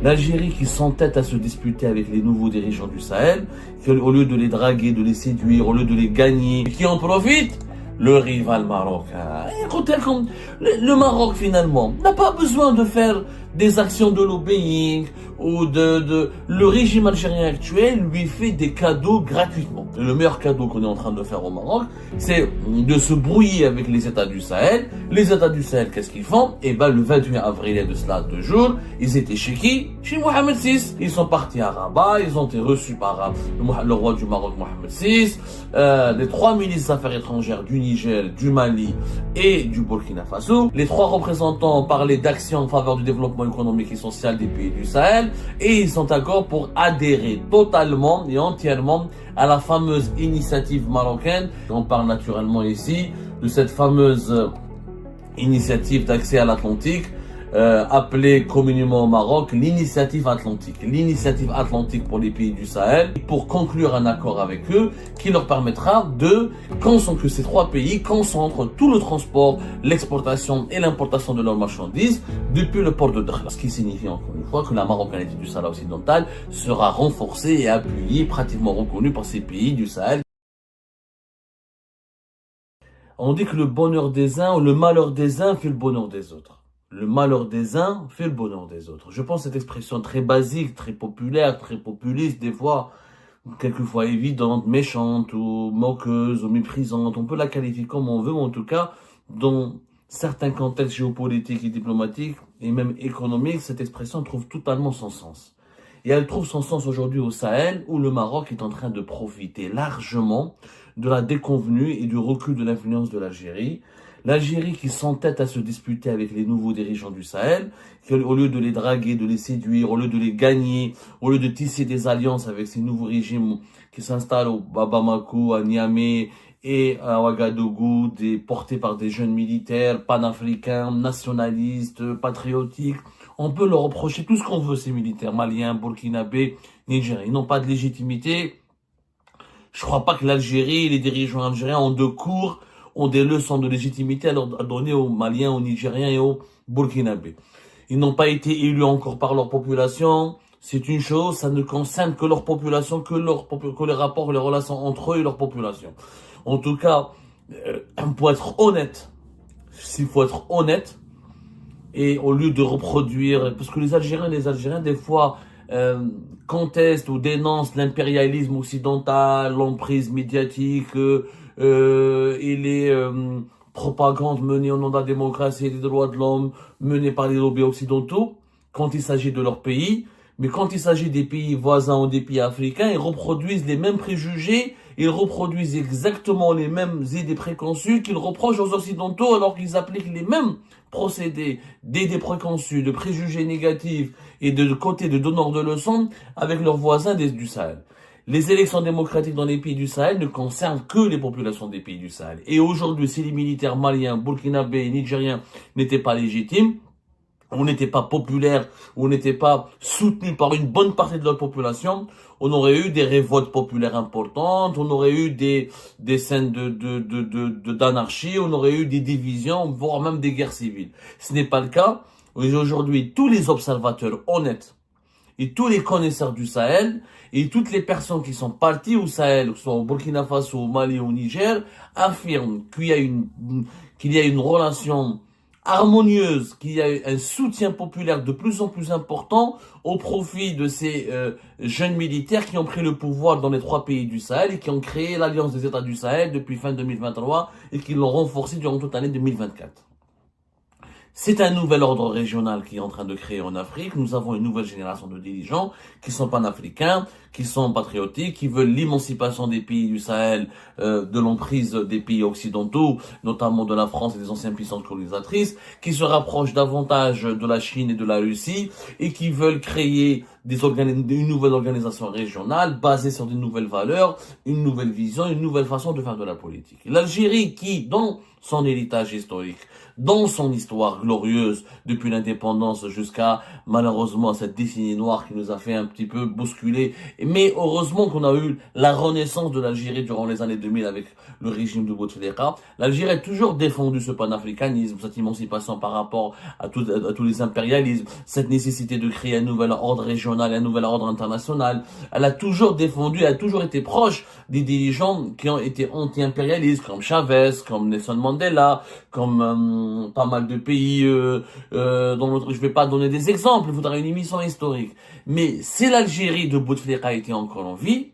L'Algérie qui s'entête à se disputer avec les nouveaux dirigeants du Sahel, au lieu de les draguer, de les séduire, au lieu de les gagner, qui en profite, le rival marocain. Écoutez, le Maroc finalement n'a pas besoin de faire des actions de lobbying ou le régime algérien actuel lui fait des cadeaux gratuitement. Le meilleur cadeau qu'on est en train de faire au Maroc, c'est de se brouiller avec les États du Sahel. Les États du Sahel, qu'est-ce qu'ils font? Eh ben, le 28 avril, il y a de cela 2 jours, ils étaient chez qui? Chez Mohamed VI. Ils sont partis à Rabat, ils ont été reçus par le roi du Maroc, Mohamed VI, les 3 ministres des Affaires étrangères du Niger, du Mali et du Burkina Faso. Les 3 représentants ont parlé d'actions en faveur du développement économique et social des pays du Sahel et ils sont d'accord pour adhérer totalement et entièrement à la fameuse initiative marocaine. On parle naturellement ici de cette fameuse initiative d'accès à l'Atlantique, appelée communément au Maroc l'initiative atlantique. L'initiative atlantique pour les pays du Sahel, pour conclure un accord avec eux qui leur permettra que ces 3 pays concentrent tout le transport, l'exportation et l'importation de leurs marchandises depuis le port de Dakhla. Ce qui signifie encore une fois que la marocanité du Sahara occidental sera renforcée et appuyée, pratiquement reconnue par ces pays du Sahel. On dit que le bonheur des uns ou le malheur des uns fait le bonheur des autres. Le malheur des uns fait le bonheur des autres. Je pense que cette expression très basique, très populaire, très populiste, des fois, quelquefois évidente, méchante ou moqueuse ou méprisante, on peut la qualifier comme on veut, mais en tout cas, dans certains contextes géopolitiques et diplomatiques et même économiques, cette expression trouve totalement son sens. Et elle trouve son sens aujourd'hui au Sahel, où le Maroc est en train de profiter largement de la déconvenue et du recul de l'influence de l'Algérie. L'Algérie qui s'entête à se disputer avec les nouveaux dirigeants du Sahel, au lieu de les draguer, de les séduire, au lieu de les gagner, au lieu de tisser des alliances avec ces nouveaux régimes qui s'installent à Bamako, à Niamey et à Ouagadougou, portés par des jeunes militaires panafricains, nationalistes, patriotiques. On peut leur reprocher tout ce qu'on veut, ces militaires maliens, burkinabés, nigériens. Ils n'ont pas de légitimité. Je crois pas que l'Algérie, les dirigeants algériens ont de cours, ont des leçons de légitimité à donner aux Maliens, aux Nigériens et aux Burkinabés. Ils n'ont pas été élus encore par leur population. C'est une chose, ça ne concerne que leur population, que les rapports, les relations entre eux et leur population. En tout cas, pour être honnête, s'il faut être honnête, et au lieu de reproduire, parce que les Algériens, des fois, contestent ou dénoncent l'impérialisme occidental, l'emprise médiatique, et les propagandes menées au nom de la démocratie et des droits de l'homme, menées par les lobbies occidentaux, quand il s'agit de leur pays. Mais quand il s'agit des pays voisins ou des pays africains, ils reproduisent les mêmes préjugés, ils reproduisent exactement les mêmes idées préconçues qu'ils reprochent aux Occidentaux, alors qu'ils appliquent les mêmes procédés d'idées préconçues, de préjugés négatifs et de côté de donneurs de leçons avec leurs voisins du Sahel. Les élections démocratiques dans les pays du Sahel ne concernent que les populations des pays du Sahel. Et aujourd'hui, si les militaires maliens, burkinabés et nigériens n'étaient pas légitimes, on n'était pas populaire, on n'était pas soutenu par une bonne partie de la population, on aurait eu des révoltes populaires importantes, on aurait eu des scènes d'anarchie, on aurait eu des divisions, voire même des guerres civiles. Ce n'est pas le cas. Aujourd'hui, tous les observateurs honnêtes et tous les connaisseurs du Sahel et toutes les personnes qui sont parties au Sahel, que ce soit au Burkina Faso, au Mali, au Niger, affirment qu'il y a une relation harmonieuse, qu'il y a un soutien populaire de plus en plus important au profit de ces jeunes militaires qui ont pris le pouvoir dans les 3 pays du Sahel et qui ont créé l'Alliance des États du Sahel depuis fin 2023 et qui l'ont renforcée durant toute l'année 2024. C'est un nouvel ordre régional qui est en train de créer en Afrique. Nous avons une nouvelle génération de dirigeants qui sont panafricains, qui sont patriotiques, qui veulent l'émancipation des pays du Sahel de l'emprise des pays occidentaux, notamment de la France et des anciennes puissances colonisatrices, qui se rapprochent davantage de la Chine et de la Russie et qui veulent créer une nouvelle organisation régionale basée sur des nouvelles valeurs, une nouvelle vision, une nouvelle façon de faire de la politique. L'Algérie qui, dans son héritage historique, dans son histoire glorieuse depuis l'indépendance jusqu'à malheureusement cette décennie noire qui nous a fait un petit peu bousculer. Mais heureusement qu'on a eu la renaissance de l'Algérie durant les années 2000 avec le régime de Bouteflika. L'Algérie a toujours défendu ce panafricanisme, cette émancipation par rapport à tous les impérialismes, cette nécessité de créer un nouvel ordre régional, un nouvel ordre international. Elle a toujours défendu, elle a toujours été proche des dirigeants qui ont été anti-impérialistes, comme Chavez, comme Nelson Mandela, comme pas mal de pays dont je vais pas donner des exemples, il faudra une émission historique. Mais si l'Algérie de Bouteflika était encore en vie,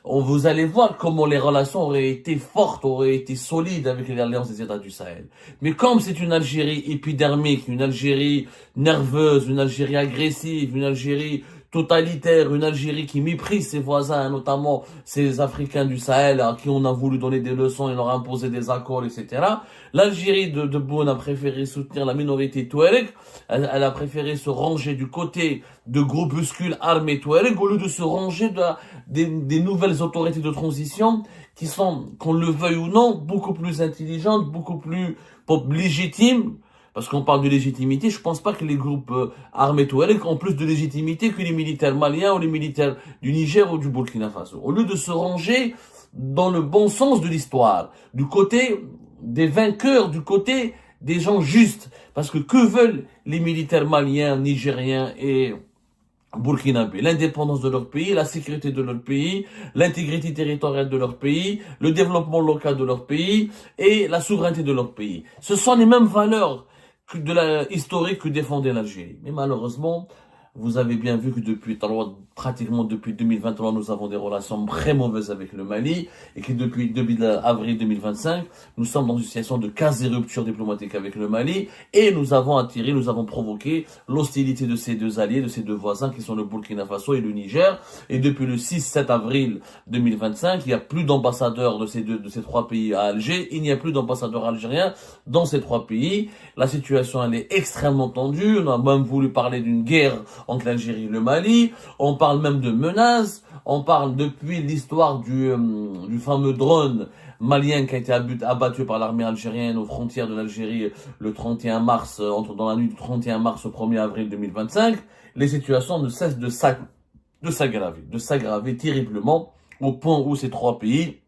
vous allez voir comment les relations auraient été fortes, auraient été solides avec l'Alliance des États du Sahel. Mais comme c'est une Algérie épidermique, une Algérie nerveuse, une Algérie agressive, une Algérie totalitaire, une Algérie qui méprise ses voisins, notamment ces Africains du Sahel à qui on a voulu donner des leçons et leur imposer des accords, etc. L'Algérie de Boun a préféré soutenir la minorité touareg, elle a préféré se ranger du côté de groupuscules armés touareg au lieu de se ranger des nouvelles autorités de transition qui sont, qu'on le veuille ou non, beaucoup plus intelligentes, beaucoup plus légitimes. Parce qu'on parle de légitimité, je pense pas que les groupes armés touareg ont plus de légitimité que les militaires maliens ou les militaires du Niger ou du Burkina Faso. Au lieu de se ranger dans le bon sens de l'histoire, du côté des vainqueurs, du côté des gens justes. Parce que veulent les militaires maliens, nigériens et burkinabés? L'indépendance de leur pays, la sécurité de leur pays, l'intégrité territoriale de leur pays, le développement local de leur pays et la souveraineté de leur pays. Ce sont les mêmes valeurs historique que défendait l'Algérie. Mais malheureusement, vous avez bien vu que pratiquement depuis 2023, nous avons des relations très mauvaises avec le Mali et que depuis avril 2025, nous sommes dans une situation de quasi-rupture diplomatique avec le Mali et nous avons provoqué l'hostilité de ces deux alliés, de ces deux voisins qui sont le Burkina Faso et le Niger. Et depuis le 6-7 avril 2025, il n'y a plus d'ambassadeurs de ces trois pays à Alger. Il n'y a plus d'ambassadeurs algériens dans ces trois pays. La situation, elle est extrêmement tendue. On a même voulu parler d'une guerre entre l'Algérie et le Mali, on parle même de menaces, on parle depuis l'histoire du fameux drone malien qui a été abattu par l'armée algérienne aux frontières de l'Algérie le 31 mars, dans la nuit du 31 mars au 1er avril 2025, les situations ne cessent de s'aggraver terriblement au point où ces trois pays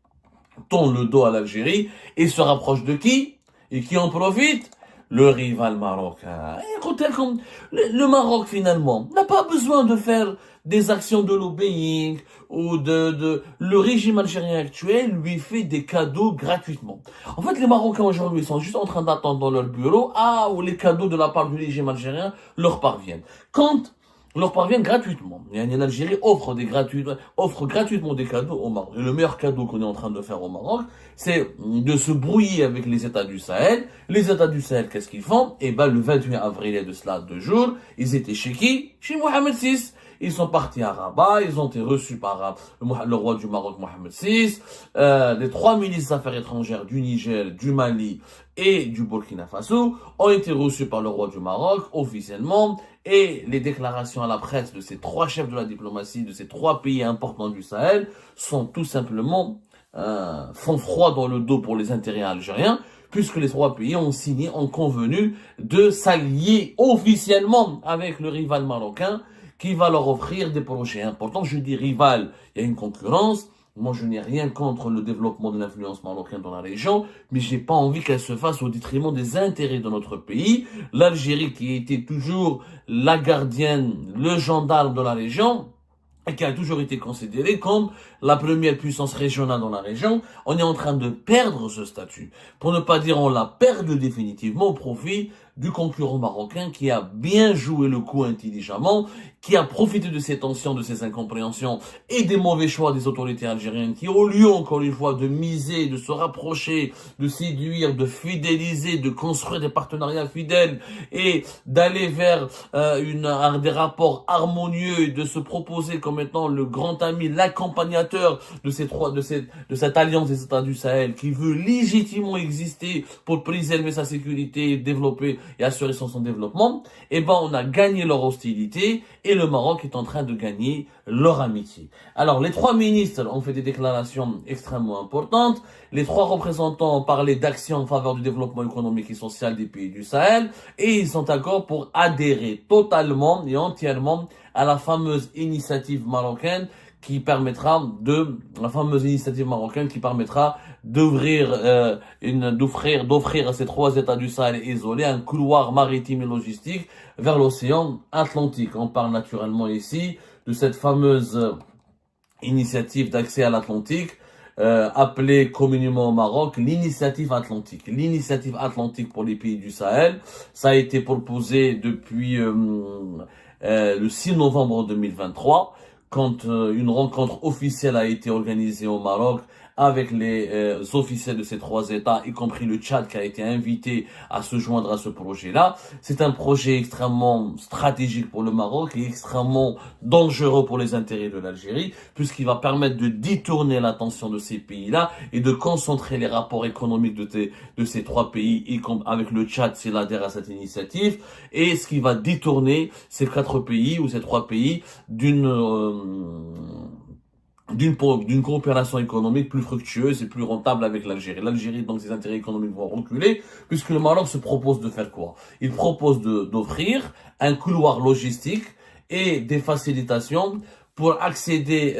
tournent le dos à l'Algérie et se rapprochent de qui? Et qui en profite? Le rival marocain. Écoutez, comme le Maroc finalement n'a pas besoin de faire des actions de lobbying ou le régime algérien actuel lui fait des cadeaux gratuitement. En fait, les Marocains aujourd'hui sont juste en train d'attendre dans leur bureau où les cadeaux de la part du régime algérien leur parviennent. Quand leur parviennent gratuitement. L'Algérie offre gratuitement des cadeaux au Maroc. Et le meilleur cadeau qu'on est en train de faire au Maroc, c'est de se brouiller avec les États du Sahel. Les États du Sahel, qu'est-ce qu'ils font? Eh ben, le 28 avril, il y a de cela 2 jours, ils étaient chez qui? Chez Mohamed VI. Ils sont partis à Rabat, ils ont été reçus par le roi du Maroc, Mohamed VI, les 3 ministres des Affaires étrangères du Niger, du Mali et du Burkina Faso ont été reçus par le roi du Maroc officiellement, et les déclarations à la presse de ces 3 chefs de la diplomatie de ces 3 pays importants du Sahel sont tout simplement font froid dans le dos pour les intérêts algériens, puisque les 3 pays ont convenu de s'allier officiellement avec le rival marocain qui va leur offrir des projets importants. Je dis rival, il y a une concurrence. Moi, je n'ai rien contre le développement de l'influence marocaine dans la région, mais j'ai pas envie qu'elle se fasse au détriment des intérêts de notre pays. L'Algérie, qui était toujours la gardienne, le gendarme de la région, et qui a toujours été considérée comme la première puissance régionale dans la région, on est en train de perdre ce statut. Pour ne pas dire on l'a perdu définitivement au profit du concurrent marocain qui a bien joué le coup intelligemment, qui a profité de ces tensions, de ces incompréhensions et des mauvais choix des autorités algériennes qui, au lieu, encore une fois, de miser, de se rapprocher, de séduire, de fidéliser, de construire des partenariats fidèles et d'aller vers des rapports harmonieux et de se proposer comme étant le grand ami, l'accompagnateur de cette alliance des États du Sahel qui veut légitimement exister pour préserver sa sécurité, développer et assurer son développement, eh ben, on a gagné leur hostilité et et le Maroc est en train de gagner leur amitié. Alors, les trois ministres ont fait des déclarations extrêmement importantes. Les trois représentants ont parlé d'action en faveur du développement économique et social des pays du Sahel et ils sont d'accord pour adhérer totalement et entièrement à la fameuse initiative marocaine qui permettra d'offrir à ces trois États du Sahel isolés un couloir maritime et logistique vers l'océan Atlantique. On parle naturellement ici de cette fameuse initiative d'accès à l'Atlantique, appelée communément au Maroc l'initiative Atlantique. L'initiative Atlantique pour les pays du Sahel, ça a été proposé depuis le 6 novembre 2023, quand une rencontre officielle a été organisée au Maroc avec les officiels de ces trois États, y compris le Tchad qui a été invité à se joindre à ce projet-là. C'est un projet extrêmement stratégique pour le Maroc et extrêmement dangereux pour les intérêts de l'Algérie, puisqu'il va permettre de détourner l'attention de ces pays-là et de concentrer les rapports économiques de ces trois pays, y compris avec le Tchad s'il adhère à cette initiative, et ce qui va détourner ces quatre pays ou ces trois pays d'une coopération économique plus fructueuse et plus rentable avec l'Algérie. L'Algérie, donc, ses intérêts économiques vont reculer, puisque le Maroc se propose de faire quoi? Il propose d'offrir un couloir logistique et des facilitations pour accéder,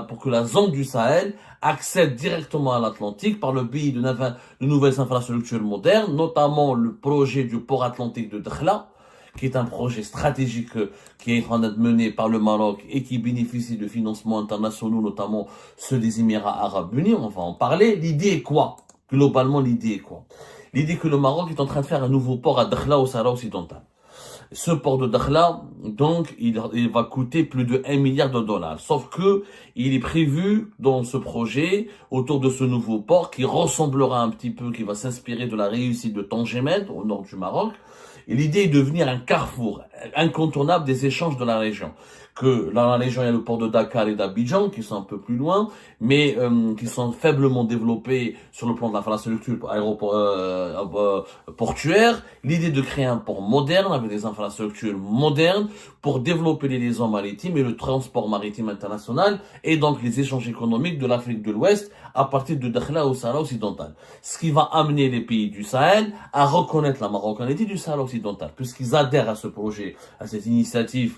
pour que la zone du Sahel accède directement à l'Atlantique par le biais de nouvelles infrastructures modernes, notamment le projet du port atlantique de Dakhla, qui est un projet stratégique qui est en train d'être mené par le Maroc et qui bénéficie de financements internationaux, notamment ceux des Émirats Arabes Unis. On va en parler. L'idée est quoi? Globalement, l'idée est quoi? L'idée que le Maroc est en train de faire un nouveau port à Dakhla au Sahara occidental. Ce port de Dakhla, donc, il va coûter plus de 1 milliard de dollars. Sauf que, il est prévu dans ce projet, autour de ce nouveau port, qui ressemblera un petit peu, qui va s'inspirer de la réussite de Tangemed, au nord du Maroc. Et l'idée est de devenir un carrefour incontournable des échanges de la région. Que dans la région, il y a le port de Dakar et d'Abidjan, qui sont un peu plus loin, mais qui sont faiblement développés sur le plan de l'infrastructure portuaire. L'idée de créer un port moderne, avec des infrastructures modernes, pour développer les liaisons maritimes et le transport maritime international, et donc les échanges économiques de l'Afrique de l'Ouest à partir de Dakhla au Sahara occidental. Ce qui va amener les pays du Sahel à reconnaître la marocanité du Sahara occidental, puisqu'ils adhèrent à ce projet, à cette initiative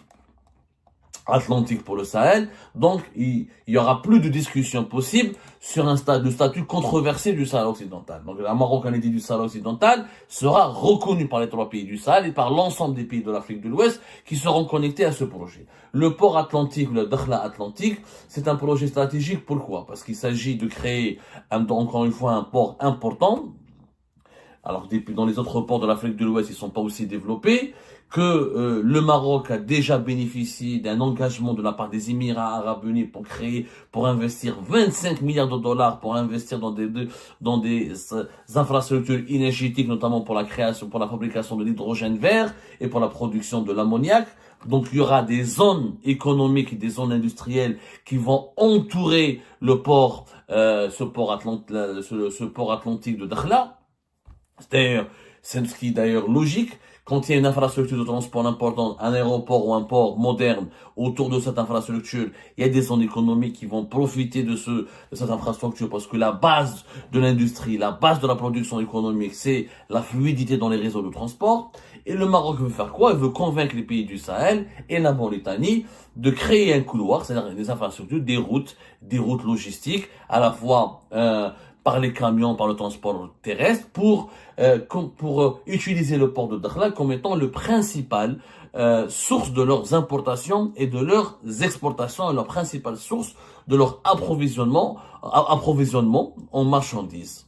Atlantique pour le Sahel. Donc, il y aura plus de discussion possible sur le statut controversé du Sahel occidental. Donc, la marocanité du Sahel occidental sera reconnue par les trois pays du Sahel et par l'ensemble des pays de l'Afrique de l'Ouest qui seront connectés à ce projet. Le port atlantique, le Dakhla Atlantique, c'est un projet stratégique. Pourquoi? Parce qu'il s'agit de créer, encore une fois, un port important. Alors, dans les autres ports de l'Afrique de l'Ouest, ils sont pas aussi développés, que le Maroc a déjà bénéficié d'un engagement de la part des Émirats Arabes Unis pour investir 25 milliards de dollars pour investir dans des infrastructures énergétiques, notamment pour la fabrication de l'hydrogène vert et pour la production de l'ammoniac. Donc, il y aura des zones économiques et des zones industrielles qui vont entourer le port, ce port atlantique de Dakhla. C'est ce qui est d'ailleurs logique. Quand il y a une infrastructure de transport importante, un aéroport ou un port moderne autour de cette infrastructure, il y a des zones économiques qui vont profiter de cette infrastructure parce que la base de l'industrie, la base de la production économique, c'est la fluidité dans les réseaux de transport. Et le Maroc veut faire quoi? Il veut convaincre les pays du Sahel et la Mauritanie de créer un couloir, c'est-à-dire des infrastructures, des routes logistiques, à la fois par les camions, par le transport terrestre, pour utiliser le port de Dakhla comme étant le principal source de leurs importations et de leurs exportations, et leur principale source de leur approvisionnement en marchandises.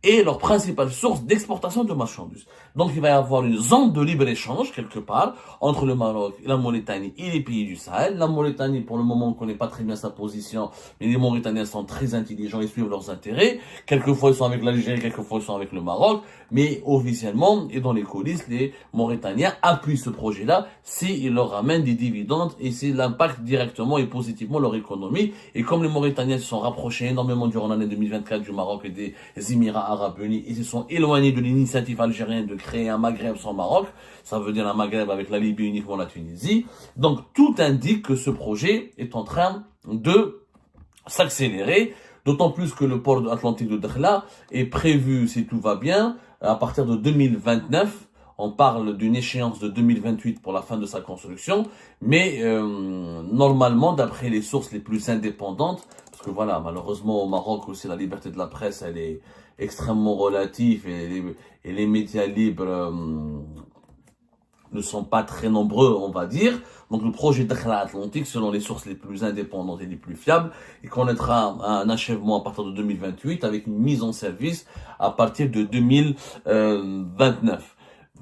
Et leur principale source d'exportation de marchandises. Donc, il va y avoir une zone de libre-échange, quelque part, entre le Maroc, la Mauritanie et les pays du Sahel. La Mauritanie, pour le moment, on ne connaît pas très bien sa position, mais les Mauritaniens sont très intelligents, ils suivent leurs intérêts. Quelquefois, ils sont avec l'Algérie, quelquefois, ils sont avec le Maroc. Mais officiellement, et dans les coulisses, les Mauritaniens appuient ce projet-là s'il leur ramène des dividendes et s'il impacte directement et positivement leur économie. Et comme les Mauritaniens se sont rapprochés énormément durant l'année 2024 du Maroc et des Émirats Arabes Unis, et se sont éloignés de l'initiative algérienne de créer un Maghreb sans Maroc, ça veut dire un Maghreb avec la Libye uniquement la Tunisie. Donc tout indique que ce projet est en train de s'accélérer, d'autant plus que le port atlantique de Dakhla est prévu, si tout va bien, à partir de 2029. On parle d'une échéance de 2028 pour la fin de sa construction, mais normalement, d'après les sources les plus indépendantes, parce que voilà, malheureusement au Maroc aussi la liberté de la presse, elle est extrêmement relative et les médias libres ne sont pas très nombreux, on va dire. Donc le projet Dakhla Atlantique, selon les sources les plus indépendantes et les plus fiables, il connaîtra un achèvement à partir de 2028 avec une mise en service à partir de 2029.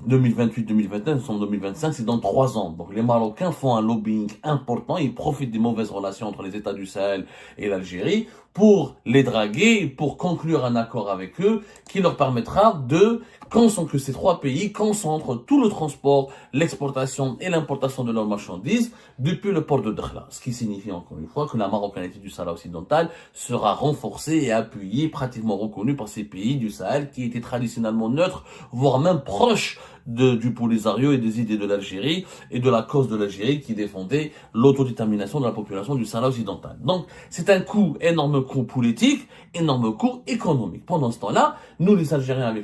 2028-2029, nous sommes en 2025, c'est dans 3 ans. Donc les Marocains font un lobbying important, ils profitent des mauvaises relations entre les États du Sahel et l'Algérie pour les draguer, pour conclure un accord avec eux qui leur permettra de, que ces 3 pays concentrent tout le transport, l'exportation et l'importation de leurs marchandises depuis le port de Dakhla. Ce qui signifie encore une fois que la marocanité du Sahara occidental sera renforcée et appuyée, pratiquement reconnue par ces pays du Sahel qui étaient traditionnellement neutres, voire même proches du Polisario et des idées de l'Algérie et de la cause de l'Algérie qui défendait l'autodétermination de la population du Sahara occidental. Donc, c'est un coup, énorme coup politique, énorme coup économique. Pendant ce temps-là, nous les Algériens,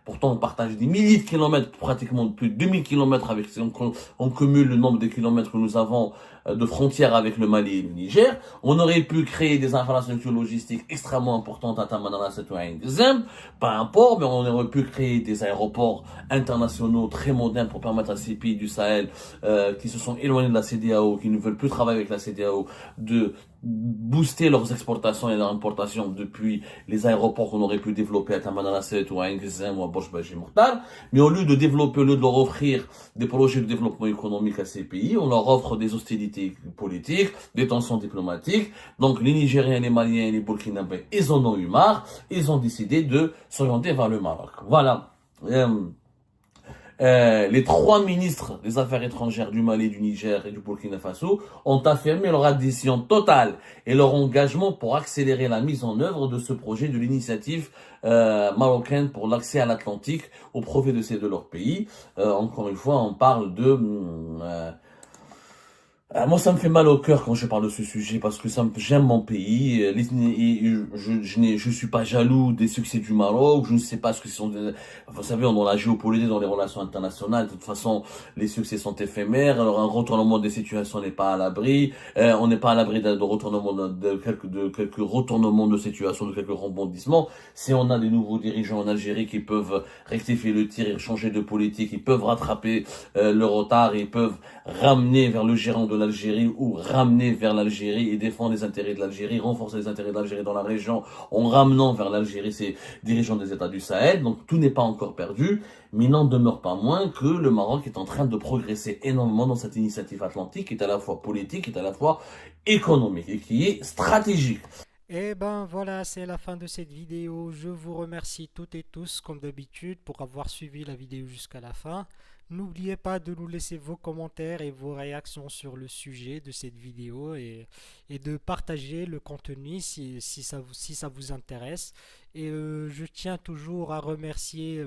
pourtant on partage des milliers de kilomètres, pratiquement plus de 2000 kilomètres avec, on cumule le nombre de kilomètres que nous avons de frontières avec le Mali et le Niger, on aurait pu créer des infrastructures logistiques extrêmement importantes à Tamanrasset et à Ngzem, pas un port, mais on aurait pu créer des aéroports internationaux très modernes pour permettre à ces pays du Sahel qui se sont éloignés de la CEDEAO, qui ne veulent plus travailler avec la CEDEAO, de booster leurs exportations et leurs importations depuis les aéroports qu'on aurait pu développer à Tamanrasset ou à Ngzem ou à Borj Mokhtar. Mais au lieu de développer, au lieu de leur offrir des projets de développement économique à ces pays, on leur offre des hostilités politiques, des tensions diplomatiques. Donc les Nigériens, les Maliens et les Burkinabés, ils en ont eu marre, ils ont décidé de s'orienter vers le Maroc. Voilà. Les 3 ministres des Affaires étrangères du Mali, du Niger et du Burkina Faso ont affirmé leur adhésion totale et leur engagement pour accélérer la mise en œuvre de ce projet de l'initiative marocaine pour l'accès à l'Atlantique au profit de ces de leurs pays. Encore une fois, on parle de moi, ça me fait mal au cœur quand je parle de ce sujet parce que j'aime mon pays. Je suis pas jaloux des succès du Maroc. Je ne sais pas ce que sont. Vous savez, dans la géopolitique, dans les relations internationales, de toute façon, les succès sont éphémères. Alors, un retournement des situations n'est pas à l'abri. On n'est pas à l'abri de retournement de quelques retournements de situation, de quelques rebondissements. Si on a des nouveaux dirigeants en Algérie qui peuvent rectifier le tir et changer de politique, ils peuvent rattraper le retard, ils peuvent ramener vers le gérant de l'Algérie ou ramener vers l'Algérie et défendre les intérêts de l'Algérie, renforcer les intérêts de l'Algérie dans la région en ramenant vers l'Algérie ses dirigeants des États du Sahel. Donc tout n'est pas encore perdu, mais il n'en demeure pas moins que le Maroc est en train de progresser énormément dans cette initiative atlantique qui est à la fois politique, qui est à la fois économique et qui est stratégique. Et ben voilà, c'est la fin de cette vidéo. Je vous remercie toutes et tous, comme d'habitude, pour avoir suivi la vidéo jusqu'à la fin. N'oubliez pas de nous laisser vos commentaires et vos réactions sur le sujet de cette vidéo et de partager le contenu si ça vous intéresse. Et je tiens toujours à remercier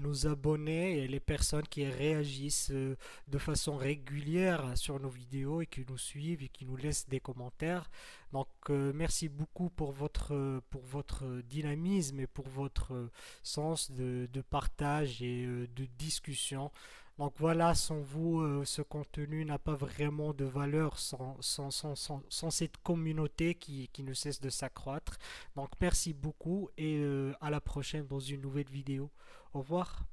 nos abonnés et les personnes qui réagissent de façon régulière sur nos vidéos et qui nous suivent et qui nous laissent des commentaires. Donc merci beaucoup pour votre dynamisme et pour votre sens de partage et de discussion. Donc voilà, sans vous, ce contenu n'a pas vraiment de valeur sans cette communauté qui ne cesse de s'accroître. Donc merci beaucoup et à la prochaine dans une nouvelle vidéo. Au revoir.